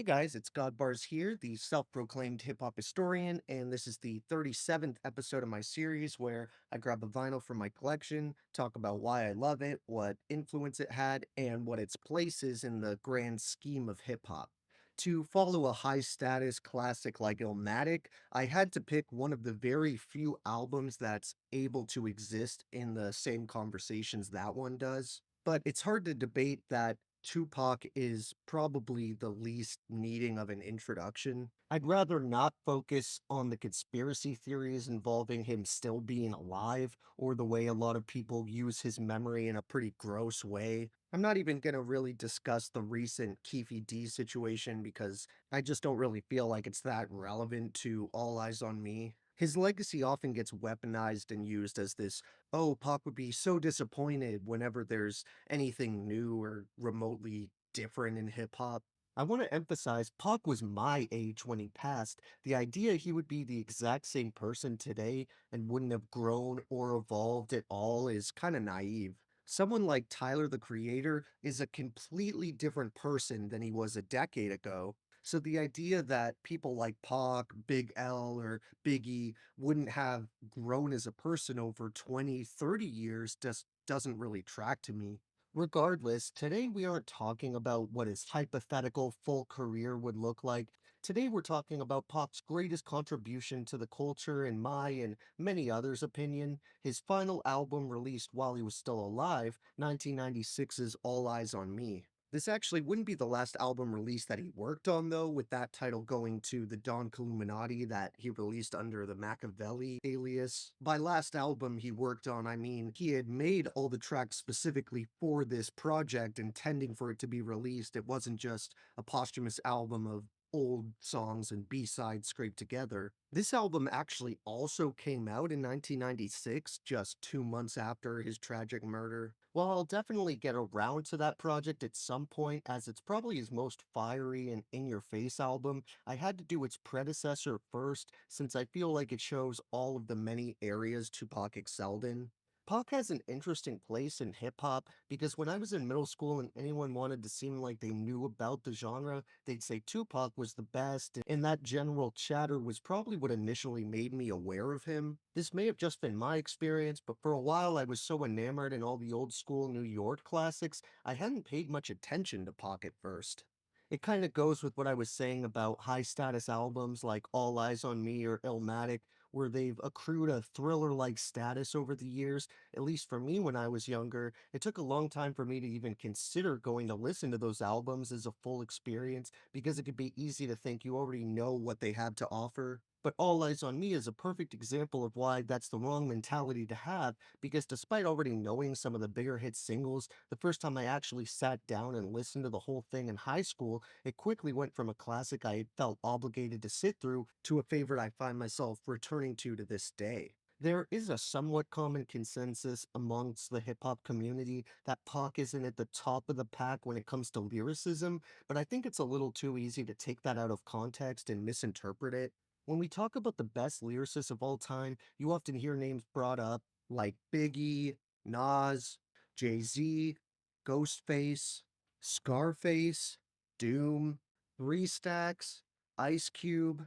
Hey guys, it's Godbars here, the self-proclaimed hip-hop historian, and this is the 37th episode of my series where I grab a vinyl from my collection, talk about why I love it, what influence it had, and what its place is in the grand scheme of hip-hop. To follow a high-status classic like Illmatic, I had to pick one of the very few albums that's able to exist in the same conversations that one does. But it's hard to debate that Tupac is probably the least needing of an introduction. I'd rather not focus on the conspiracy theories involving him still being alive or the way a lot of people use his memory in a pretty gross way. I'm not even going to really discuss the recent Keefe D situation because I just don't really feel like it's that relevant to All Eyes on Me. His legacy often gets weaponized and used as this, oh, Pac would be so disappointed whenever there's anything new or remotely different in hip hop. I want to emphasize Pac was my age when he passed. The idea he would be the exact same person today and wouldn't have grown or evolved at all is kind of naive. Someone like Tyler the Creator is a completely different person than he was a decade ago. So the idea that people like Pac, Big L, or Biggie wouldn't have grown as a person over 20, 30 years just doesn't really track to me. Regardless, today we aren't talking about what his hypothetical full career would look like. Today we're talking about Pac's greatest contribution to the culture, in my and many others' opinion, his final album released while he was still alive, 1996's All Eyes on Me. This actually wouldn't be the last album release that he worked on, though, with that title going to the Don Illuminati that he released under the Machiavelli alias. By last album he worked on, I mean he had made all the tracks specifically for this project, intending for it to be released. It wasn't just a posthumous album of old songs and B-sides scraped together. This album actually also came out in 1996, just 2 months after his tragic murder. While I'll definitely get around to that project at some point, as it's probably his most fiery and in-your-face album, I had to do its predecessor first, since I feel like it shows all of the many areas Tupac excelled in. Pac has an interesting place in hip hop because when I was in middle school and anyone wanted to seem like they knew about the genre, they'd say Tupac was the best, and that general chatter was probably what initially made me aware of him. This may have just been my experience, but for a while I was so enamored in all the old school New York classics, I hadn't paid much attention to Pac at first. It kind of goes with what I was saying about high status albums like All Eyes on Me or Illmatic, where they've accrued a thriller like status over the years. At least for me when I was younger, it took a long time for me to even consider going to listen to those albums as a full experience because it could be easy to think you already know what they have to offer. But All Eyes on Me is a perfect example of why that's the wrong mentality to have, because despite already knowing some of the bigger hit singles, the first time I actually sat down and listened to the whole thing in high school, it quickly went from a classic I felt obligated to sit through to a favorite I find myself returning to this day. There is a somewhat common consensus amongst the hip hop community that Pac isn't at the top of the pack when it comes to lyricism, but I think it's a little too easy to take that out of context and misinterpret it. When we talk about the best lyricists of all time, you often hear names brought up like Biggie, Nas, Jay Z, Ghostface, Scarface, Doom, Three Stacks, Ice Cube,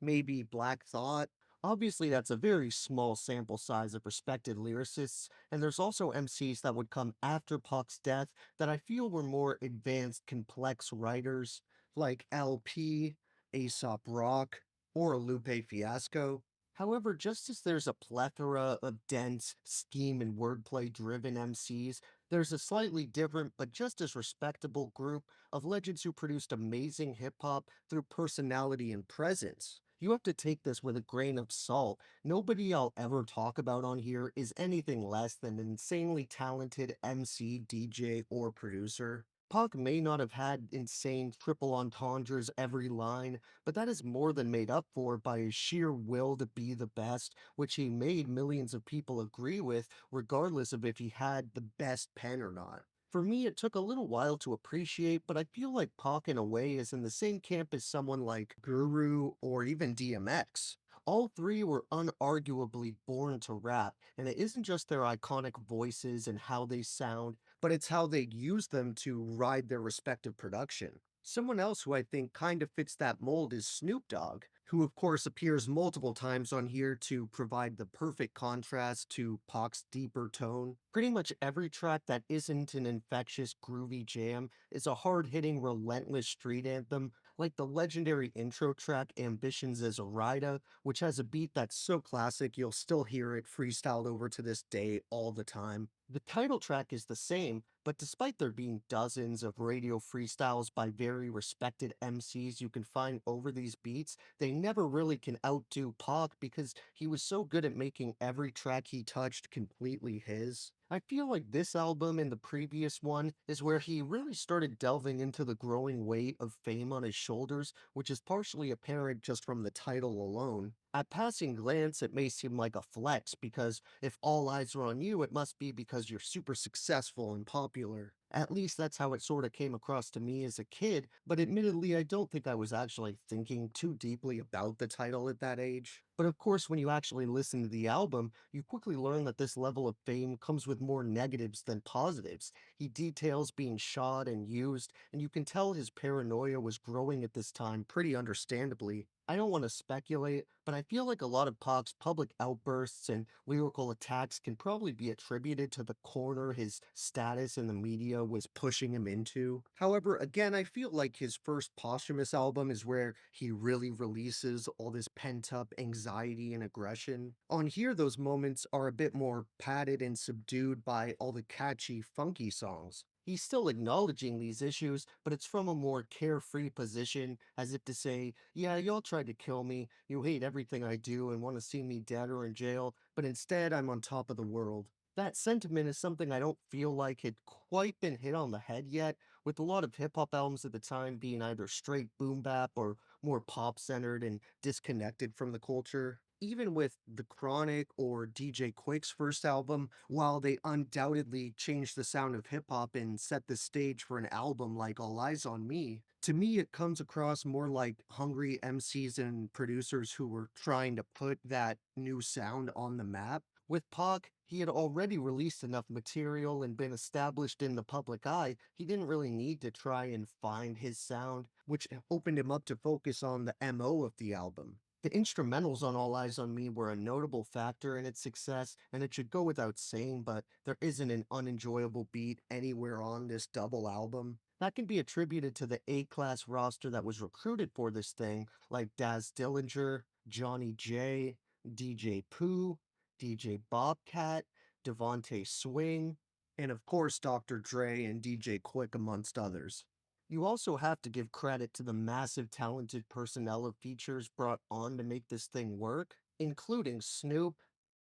maybe Black Thought. Obviously, that's a very small sample size of respected lyricists, and there's also MCs that would come after Pac's death that I feel were more advanced, complex writers, like LP, Aesop Rock, or Lupe Fiasco. However, just as there's a plethora of dense, scheme and wordplay driven MCs, there's a slightly different but just as respectable group of legends who produced amazing hip hop through personality and presence. You have to take this with a grain of salt. Nobody I'll ever talk about on here is anything less than an insanely talented MC, DJ, or producer. Pac may not have had insane triple entendres every line, but that is more than made up for by his sheer will to be the best, which he made millions of people agree with, regardless of if he had the best pen or not. For me, it took a little while to appreciate, but I feel like Pac in a way is in the same camp as someone like Guru or even DMX. All three were unarguably born to rap, and it isn't just their iconic voices and how they sound, but it's how they use them to ride their respective production. Someone else who I think kind of fits that mold is Snoop Dogg, who of course appears multiple times on here to provide the perfect contrast to Pac's deeper tone. Pretty much every track that isn't an infectious, groovy jam is a hard-hitting, relentless street anthem, like the legendary intro track Ambitions as a Rider, which has a beat that's so classic you'll still hear it freestyled over to this day all the time. The title track is the same, but despite there being dozens of radio freestyles by very respected MCs you can find over these beats, they never really can outdo Pac because he was so good at making every track he touched completely his. I feel like this album and the previous one is where he really started delving into the growing weight of fame on his shoulders, which is partially apparent just from the title alone. At passing glance, it may seem like a flex because if all eyes are on you, it must be because you're super successful and popular. At least that's how it sort of came across to me as a kid, but admittedly, I don't think I was actually thinking too deeply about the title at that age. But of course, when you actually listen to the album, you quickly learn that this level of fame comes with more negatives than positives. He details being shot and used, and you can tell his paranoia was growing at this time pretty understandably. I don't want to speculate, but I feel like a lot of Pac's public outbursts and lyrical attacks can probably be attributed to the corner his status in the media was pushing him into. However, again, I feel like his first posthumous album is where he really releases all this pent up anxiety and aggression. On here, those moments are a bit more padded and subdued by all the catchy, funky songs. He's still acknowledging these issues, but it's from a more carefree position, as if to say, yeah, y'all tried to kill me, you hate everything I do and want to see me dead or in jail, but instead I'm on top of the world. That sentiment is something I don't feel like had quite been hit on the head yet, with a lot of hip hop albums at the time being either straight boom bap or more pop centered and disconnected from the culture. Even with The Chronic or DJ Quick's first album, while they undoubtedly changed the sound of hip hop and set the stage for an album like All Eyes on Me, to me it comes across more like hungry MCs and producers who were trying to put that new sound on the map. With Pac, he had already released enough material and been established in the public eye, he didn't really need to try and find his sound, which opened him up to focus on the MO of the album. The instrumentals on All Eyes on Me were a notable factor in its success, and it should go without saying, but there isn't an unenjoyable beat anywhere on this double album. That can be attributed to the A-class roster that was recruited for this thing, like Daz Dillinger, Johnny J, DJ Pooh, DJ Bobcat, Devontae Swing, and of course Dr. Dre and DJ Quick amongst others. You also have to give credit to the massive talented personnel of features brought on to make this thing work, including Snoop,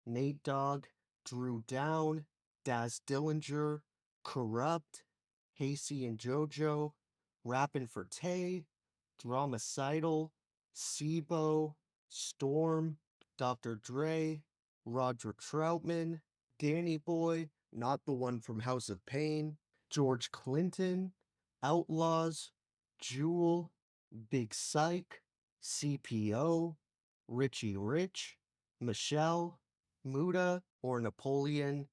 Nate Dogg, Drew Down, Daz Dillinger, Corrupt, Casey and JoJo, Rappin' for Tay, Dramacidal, Sibo, Storm, Dr. Dre, Roger Troutman, Danny Boy, not the one from House of Pain, George Clinton, Outlaws, Jewel, Big Psych, CPO, Richie Rich, Michelle, Muda or Napoleon,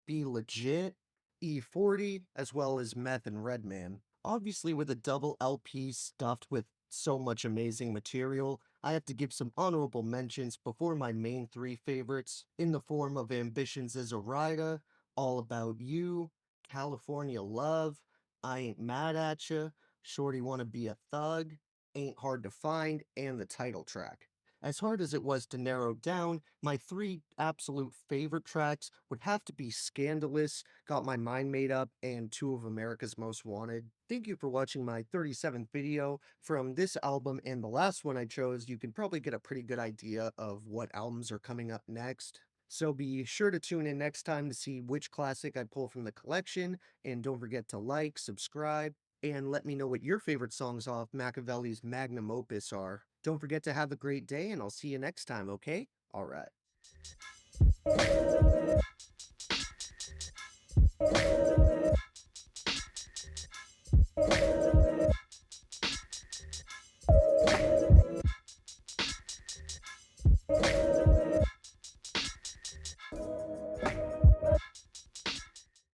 Be Legit, E40, as well as Meth and Redman. Obviously, with a double LP stuffed with so much amazing material, I have to give some honorable mentions before my main three favorites, in the form of Ambitions as a Rider, All About You, California Love, I Ain't Mad at Ya, Shorty Wanna Be a Thug, Ain't Hard to Find, and the title track. As hard as it was to narrow down, my three absolute favorite tracks would have to be Scandalous, Got My Mind Made Up, and Two of America's Most Wanted. Thank you for watching my 37th video. From this album and the last one I chose, you can probably get a pretty good idea of what albums are coming up next. So be sure to tune in next time to see which classic I pull from the collection, and don't forget to like, subscribe, and let me know what your favorite songs off Machiavelli's magnum opus are. Don't forget to have a great day, and I'll see you next time, okay? Alright.